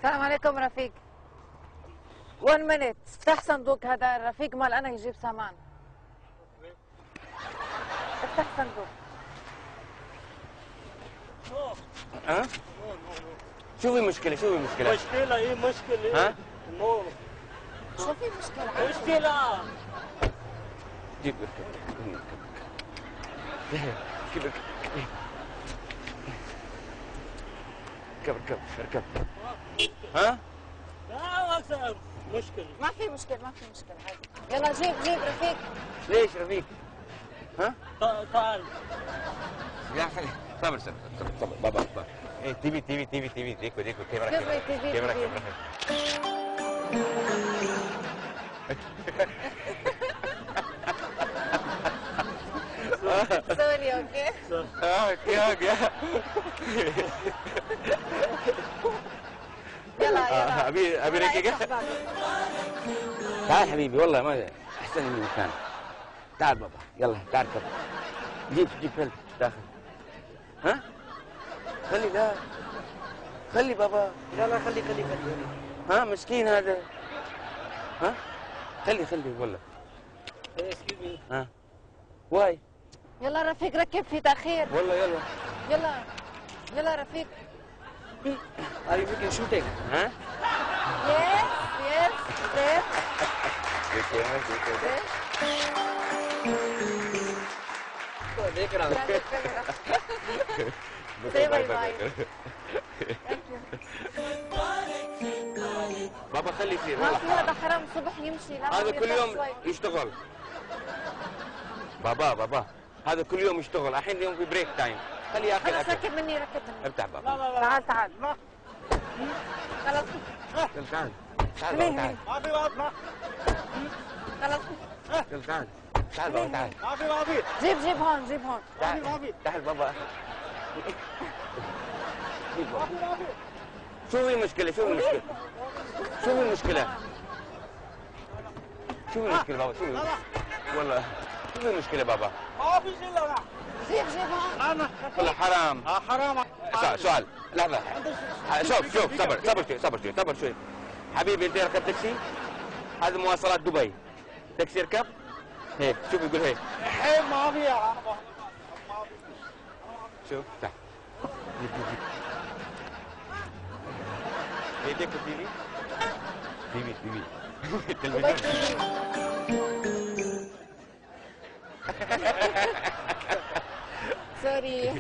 السلام عليكم رفيق. 1 minute. افتح صندوق هذا الرفيق مال انا يجيب سامان. افتح صندوق. ها؟ شو في مشكلة؟ شو في مشكلة؟ مشكلة ايه مشكلة؟ ها؟ نو شو في مشكلة؟ مشكلة جيب اركب اركب اركب اركب ها؟ لا أكثر مشكلة ما في مشكلة ما في مشكلة عادي. يلا جيب رفيق. ليش رفيق؟ ها؟ تعال لا خلي صبر بابا صبر. ايه تي في ديكو كاميرا كاميرا سوري اوكي. اوكي يلا ابي ركيك. تعال حبيبي والله ما احسن من مكان. تعال بابا يلا تعال اركب. جيب فلت داخل. ها؟ لا خلي بابا. لا خلي ها مسكين هذا. ها؟ خلي والله. ها؟ واي. يلا رفيق ركب في تأخير. والله يلا رفيق. Are you making shooting? ها؟ Yes. There. देख रहा हूँ Say bye. بابا خلي يصير ما في هذا حرام الصبح يمشي. هذا كل يوم يشتغل. بابا هذا كل يوم يشتغل. الحين اليوم في بريك تايم. خليه ياكل خلاص اكل. ركب مني. ارتاح بابا. لا تعال خلاص تعال ليه؟ ما في بابا خلاص تعال بابا تعال. ما في جيب هون تعال بابا. شو في مشكلة بابا والله شو في مشكلة بابا؟ ما في شيء لا جيب هون. والله حرام. حرام سؤال لحظة. شوف صبر شوي حبيبي. انت ركبت تاكسي؟ هذه مواصلات دبي. تاكسي اركب هيك. شوف يقول هيك. الحين ما في شوف تعال. يديك تي في تلفزيون. سوري